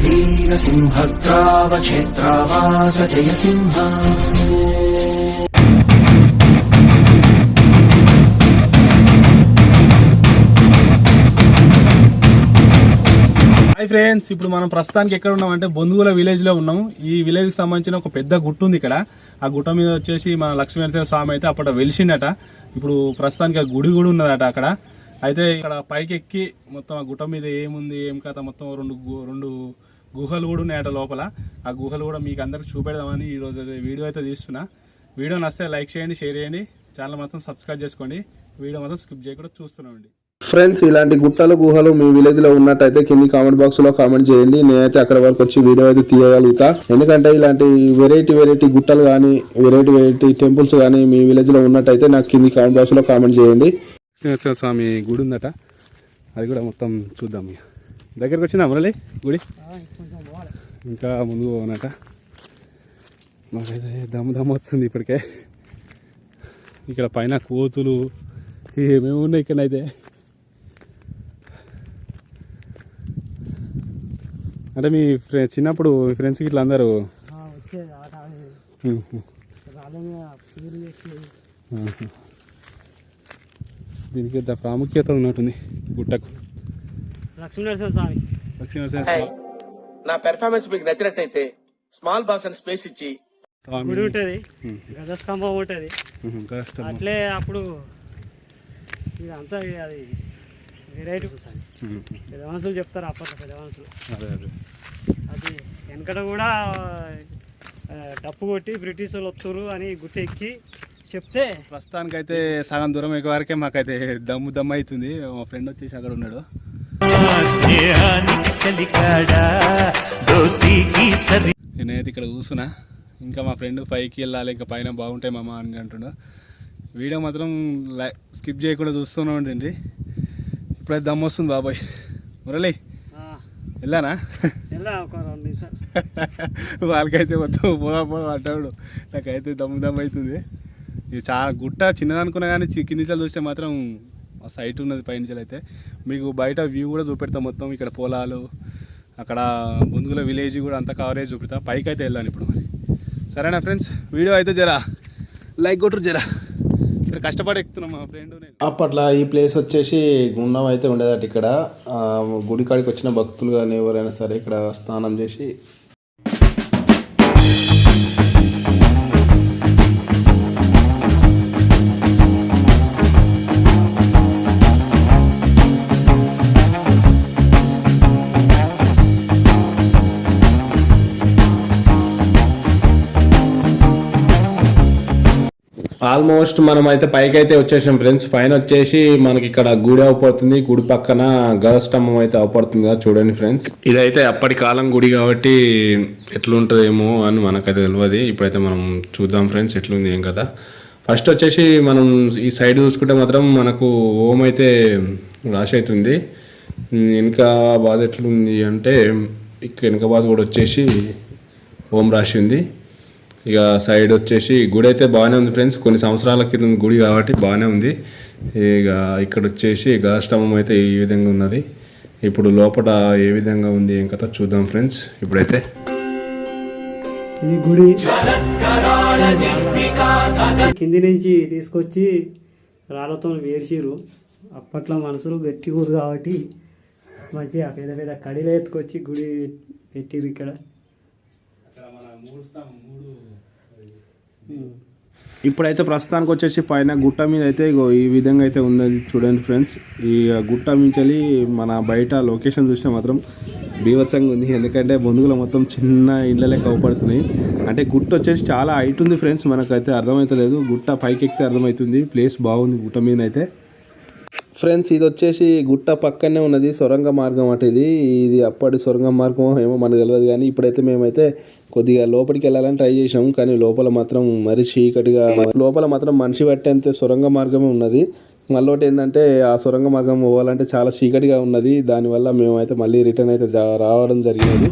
वीरसिंहग्रावक्षेत्रावास Jaisingh hi friends, ఇప్పుడు మనం ప్రస్తుతానికి ఎక్కడ ఉన్నామంటే బొందుగుల విలేజ్ లో ఉన్నాము. ఈ విలేజ్ కి సంబంధించిన ఒక పెద్ద గుట్ట ఉంది ఇక్కడ. ఆ గుట్ట మీద వచ్చేసి మన లక్ష్మీనరసింహ స్వామి అయితే అప్పట్లో వెలిసిండట. ఇప్పుడు ప్రస్తుతానికి ఆ గుడి కూడా ఉన్నదట అక్కడ. అయితే ఇక్కడ పైకి ఎక్కి మొత్తం ఆ గుట్ట మీద ఏముంది ఏం కథ మొత్తం రెండు గుహలు కూడా ఉన్నాయట లోపల. ఆ గుహలు కూడా మీకు అందరికి చూపెడదామని ఈరోజు వీడియో అయితే తీస్తున్నా. వీడియో నచ్చితే లైక్ చేయండి, షేర్ చేయండి, ఛానల్ మాత్రం సబ్స్క్రైబ్ చేసుకోండి. వీడియో మాత్రం స్కిప్ చేయకుండా చూస్తున్నామండి. ఫ్రెండ్స్, ఇలాంటి గుట్టలు గుహలు మీ విలేజ్ లో ఉన్నట్టయితే కింది కామెంట్ బాక్స్ లో కామెంట్ చేయండి. నేనైతే అక్కడ వరకు వచ్చి వీడియో అయితే తీయగలుగుతా. ఎందుకంటే ఇలాంటి వెరైటీ గుట్టలు కానీ వెరైటీ టెంపుల్స్ కానీ మీ విలేజ్ లో ఉన్నట్టయితే నాకు కింది కామెంట్ బాక్స్ లో కామెంట్ చేయండి. స్వామి గుడి ఉందట, అది కూడా మొత్తం చూద్దాం. దగ్గరకు వచ్చిందా మురళి గుడి? ఇంకా ముందు పోనట. మాకైతే దమ్ము వస్తుంది ఇప్పటికే. ఇక్కడ పైన కోతులు ఏమేమి ఉన్నాయి ఇక్కడైతే. అంటే మీ చిన్నప్పుడు మీ ఫ్రెండ్స్కి ఇట్లా అందరూ దీనికి ఇంత ప్రాముఖ్యత ఉన్నట్టుంది గుట్టకు. లక్ష్మీనరసింహ స్వామి నా పెర్ఫార్మెన్స్ మీకు నచ్చినట్టయితే స్మాల్ బాస్ అని స్పేస్ ఇచ్చి గుడి ఉంటది, గజస్తంభం ఉంటది. అట్లే అప్పుడు ఇదంతా అది వెరైటీ పెద్ద మనుషులు చెప్తారు అప్పట్లో, పెద్ద మనుషులు. అది వెనకట కూడా డప్పు కొట్టి బ్రిటిష్ వాళ్ళు వస్తారు అని గుట్ట ఎక్కి చెప్తే ప్రస్తుతానికైతే సగం దూరం ఎక్కే వరకే మాకైతే దమ్ము అవుతుంది. మా ఫ్రెండ్ వచ్చేసి అక్కడ ఉన్నాడు. నేనైతే ఇక్కడ కూర్చున్నా. ఇంకా మా ఫ్రెండ్ పైకి వెళ్ళాలి, ఇంకా పైన బాగుంటాయి మామ అని అంటున్నా. వీడియో మాత్రం స్కిప్ చేయకుండా చూస్తూనే ఉంటుంది. ఇప్పుడైతే దమ్ము వస్తుంది బాబాయ్. మురళి వెళ్ళానా? వాళ్ళకైతే మొత్తం పోదా అంటాడు. నాకైతే దమ్ము అవుతుంది. ఇది చాలా గుట్ట చిన్నదనుకున్నా కానీ కింది చూస్తే మాత్రం సైట్ ఉన్నది పైనుంచి. అయితే మీకు బయట వ్యూ కూడా చూపెడతాం మొత్తం. ఇక్కడ పొలాలు, అక్కడ బొందుగుల విలేజ్ కూడా అంతా కవరేజ్ చూపెడతా. పైకి అయితే వెళ్ళాను ఇప్పుడు. మరి సరేనా ఫ్రెండ్స్, వీడియో అయితే జరా లైక్ కొట్టరు జరా. కష్టపడి ఎక్కుతున్నాం మా ఫ్రెండ్. అప్పట్లో ఈ ప్లేస్ వచ్చేసి గుండం అయితే ఉండేదట. ఇక్కడ గుడి కాడికి వచ్చిన భక్తులు కానీ ఎవరైనా సరే ఇక్కడ స్నానం చేసి ఆల్మోస్ట్ మనం అయితే పైకి అయితే వచ్చేసాం ఫ్రెండ్స్. పైన వచ్చేసి మనకి ఇక్కడ గుడి అవపడుతుంది. గుడి పక్కన గజస్తంభం అయితే అవపడుతుంది కదా, చూడండి ఫ్రెండ్స్. ఇదైతే అప్పటి కాలం గుడి కాబట్టి ఎట్లుంటుందేమో అని మనకైతే తెలియదు. ఇప్పుడైతే మనం చూద్దాం ఫ్రెండ్స్ ఎట్లుంది ఏం కదా. ఫస్ట్ వచ్చేసి మనం ఈ సైడ్ చూసుకుంటే మాత్రం మనకు ఓం అయితే రాసి అవుతుంది. వెనక బాధ ఎట్లుంది అంటే ఇక్కడ వెనక బాధ కూడా వచ్చేసి ఓం రాసి ఉంది. ఇక సైడ్ వచ్చేసి గుడి అయితే బాగానే ఉంది ఫ్రెండ్స్. కొన్ని సంవత్సరాల కింద గుడి కాబట్టి బాగానే ఉంది. ఇక ఇక్కడ వచ్చేసి గజస్తంభం అయితే ఈ విధంగా ఉన్నది. ఇప్పుడు లోపల ఏ విధంగా ఉంది ఏం కథ చూద్దాం ఫ్రెండ్స్. ఇప్పుడైతే ఇది గుడి కింది నుంచి తీసుకొచ్చి రాళ్ళతో వేర్చిరు. అప్పట్లో మనుషులు గట్టి ఊరు కాబట్టి మంచిగా పెద్ద పెద్ద కడీలు ఎత్తుకొచ్చి గుడి పెట్టిరు ఇక్కడ. ఇప్పుడైతే ప్రస్తుతానికి వచ్చేసి పైన గుట్ట మీద అయితే ఈ విధంగా అయితే ఉన్నది చూడండి ఫ్రెండ్స్. ఈ గుట్ట మించాలి మన బయట లొకేషన్ చూస్తే మాత్రం బీభత్సంగా ఉంది. ఎందుకంటే బొందుగులో మొత్తం చిన్న ఇళ్ళ లెక్క అవపడుతున్నాయి. అంటే గుట్ట వచ్చేసి చాలా హైట్ ఉంది ఫ్రెండ్స్. మనకైతే అర్థమవుతలేదు. గుట్ట పైకి ఎక్కితే అర్థమవుతుంది. ప్లేస్ బాగుంది గుట్ట మీద అయితే. ఫ్రెండ్స్, ఇది వచ్చేసి గుట్ట పక్కనే ఉన్నది సొరంగ మార్గం అట. ఇది అప్పటి సొరంగ మార్గం ఏమో మనకు తెలియదు. కానీ ఇప్పుడైతే మేమైతే కొద్దిగా లోపలికి వెళ్ళాలని ట్రై చేసాము. కానీ లోపల మాత్రం మరీ చీకటిగా, లోపల మాత్రం మనిషి పట్టేంత సొరంగ మార్గమే ఉన్నది. మళ్ళీ ఏంటంటే ఆ సొరంగ మార్గం పోవాలంటే చాలా చీకటిగా ఉన్నది. దానివల్ల మేమైతే మళ్ళీ రిటర్న్ అయితే రావడం జరిగినది.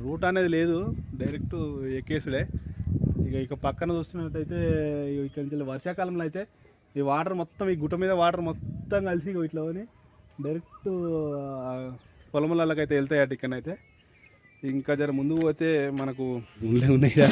రూట్ అనేది లేదు, డైరెక్ట్ ఎక్కేసుడే. ఇక పక్కన చూస్తున్నట్టయితే ఇక్కడ నుంచి వర్షాకాలంలో అయితే ఈ వాటర్ మొత్తం, ఈ గుట్ట మీద వాటర్ మొత్తం కలిసి ఇట్లా అని డైరెక్ట్ పొలంలకైతే వెళ్తాయట. ఇక్కడనైతే ఇంకా జర ముందుకు పోతే మనకు గుండె ఉన్నాయి.